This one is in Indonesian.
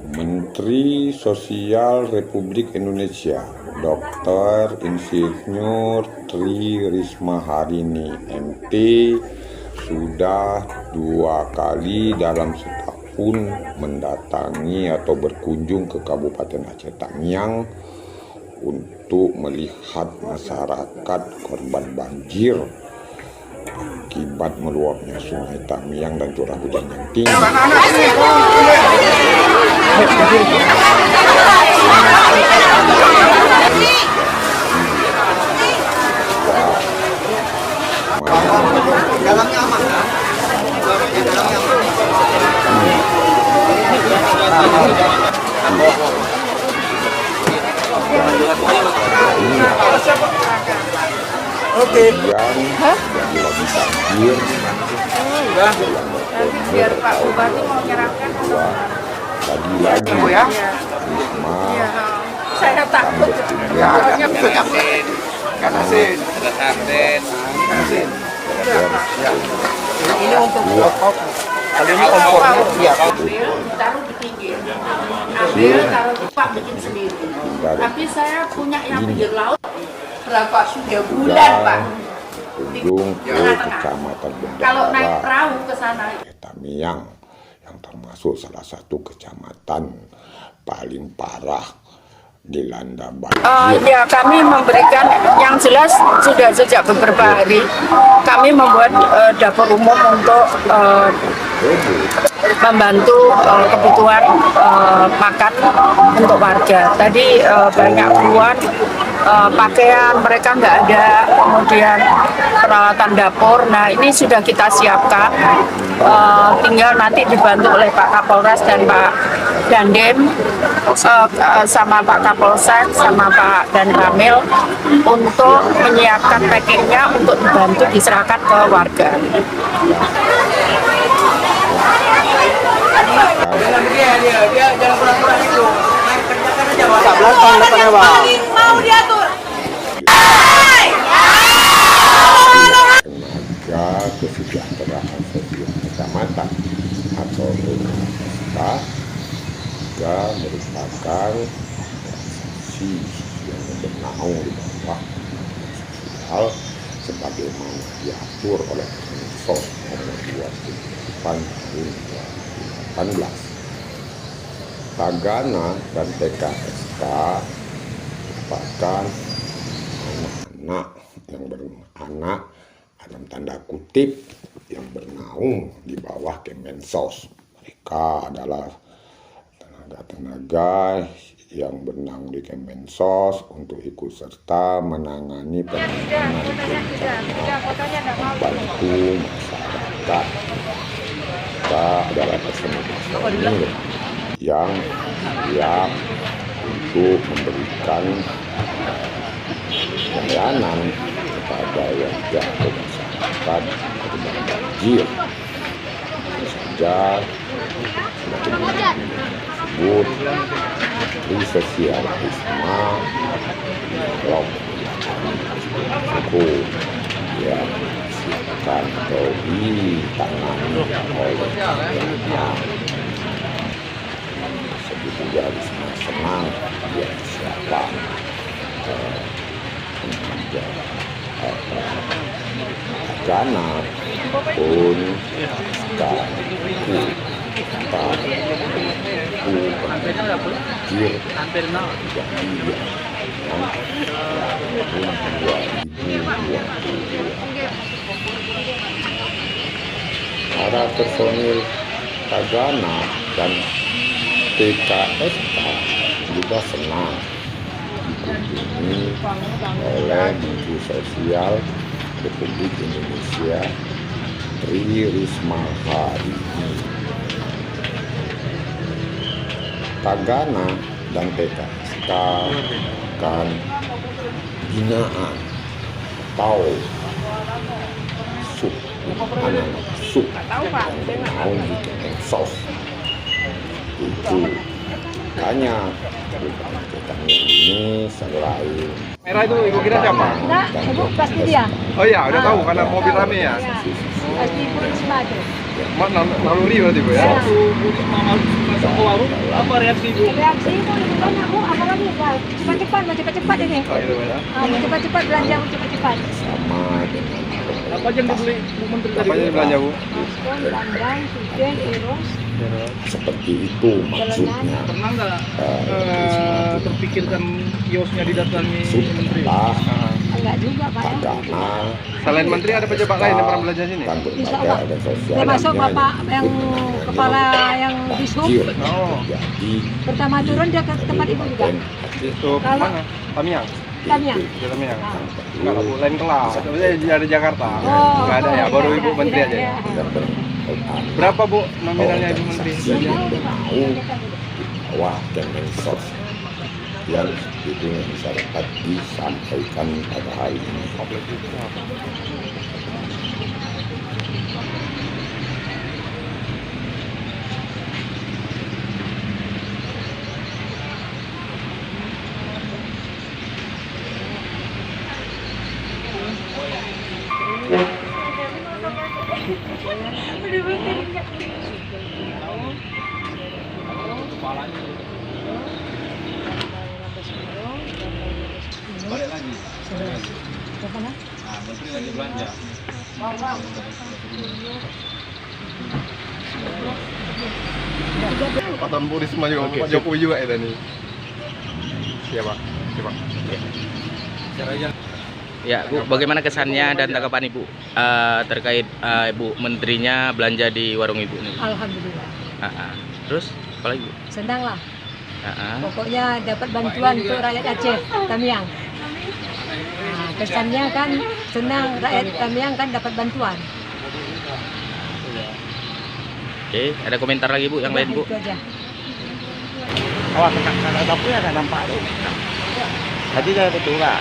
Menteri Sosial Republik Indonesia Dr. Insinyur Tri Risma Harini MP sudah 2 kali dalam setahun mendatangi atau berkunjung ke Kabupaten Aceh Tamiang untuk melihat masyarakat korban banjir akibat meluapnya Sungai Tamiang dan curah hujan yang tinggi. Oke. Yang lagi banjir. Nanti biar Pak Bupati mau nyerahkan Lagi ya. Risma Saya takut. Ini untuk pokok. Kali ini kompornya iya. Taruh di pinggir. Ambil taruh di Pak bikin sendiri. Tapi saya punya yang pinggir laut. Berapa sudah bulan Pak? ujung ke Kecamatan Kalau naik Bendahara perahu ke sana. Tamiang yang termasuk salah satu kecamatan paling parah dilanda banjir. Ya, kami memberikan yang jelas sudah sejak beberapa hari kami membuat dapur umum untuk membantu kebutuhan makan untuk warga. Tadi banyak keluhan pakaian mereka nggak ada, kemudian peralatan dapur. Nah ini sudah kita siapkan, tinggal nanti dibantu oleh Pak Kapolres dan Pak Dandim sama Pak Kapolsek sama Pak Dan Ramil untuk menyiapkan packingnya untuk dibantu diserahkan ke warga. Dia jangan pura-pura itu. Kerjakan aja, Bang. 11 tahun depannya, Bang. Mau diatur. Kesejahteraan Sosial Kecamatan atau SK juga merupakan organisasi yang bernaung di bawah sosial sebagaimana diatur oleh Permensos nomor 28 tahun 2018. Tagana dan TKSK merupakan anak-anak yang beranak dalam tanda kutip yang bernaung di bawah Kemensos. Mereka adalah tenaga-tenaga yang bernaung di Kemensos untuk ikut serta menangani penanganan bencana, membantu masyarakat. Kita adalah personil yang siap untuk memberikan pelayanan kepada warga atau masyarakat terkena banjir. Tentu saja semakin tersebut Menteri Sosial Risma menyerap hukum yang disiapkan atau ditangani oleh pemerintah. Sebut juga Risma senang dia siapa Tagana pun para personil Tagana dan TKSK juga senang dikunjungi oleh Menteri Sosial Republik Indonesia Tri Risma hari ini. Tagana dan TKSK akan binaan atau anak-anak sub yang bernaung di Kemensos itu banyak. Ini selain Merah itu ibu kira siapa? Enggak, ibu pasti dia. Oh iya, udah tahu karena mobil rame ya. Pasti ibu Risma itu. Naluri berarti bu ya. Apa reaksi ibu? Reaksi ibu lebih banyak bu, apalagi cepat-cepat, mau cepat-cepat ini. Oh gitu ya. Mau cepat-cepat belanja, mau cepat-cepat. sama dengan Apa aja yang dibeli Bu Menteri tadi? Apa aja belanja bu? Masker, dandang, sujen, irus, seperti itu maksudnya. Pernah nggak terpikirkan kiosnya didatangi Menteri? Setelah enggak juga Pak ya. Tagana Selain Menteri ada pejabat lain yang pernah belanja sini? dan Insya berbagai Allah. ada sosial Termasuk Bapak yang kepala yang dishub. Oh. Jadi Pertama turun dia ke tempat ibu juga. Itu Kalau- mana? Tamiang? Tamiang. Di Tamiang? Ah. Enggak lah bu, lain kelas. Maksudnya ada Jakarta? Oh, Nggak ada ya, baru iya, Ibu Menteri iya, aja ya? iya. Berapa bu nominalnya Ibu Menteri? yang bernaung di bawah Kemensos yang itu yang bisa dapat disampaikan pada hari ini. Balik lagi. Berapa lah? Nah, Menteri lagi belanja. Pak Tampu Risma juga, Pak Jokowi juga ya nih. Iya Pak. Iya Pak. Ya, Bu, bagaimana kesannya dan tanggapan Ibu terkait Ibu Menterinya belanja di warung Ibu nih? Alhamdulillah. Terus apa lagi, Bu? Senang lah. Ah, Pokoknya dapat bantuan untuk rakyat Aceh, Tamiang. Nah, kesannya kan senang rakyat Tamiang kan dapat bantuan. Oke, ada komentar lagi Bu yang lain Bu? Itu aja. Awas, kakak dapurnya ada nampak tuh. Tadi saya betul nggak?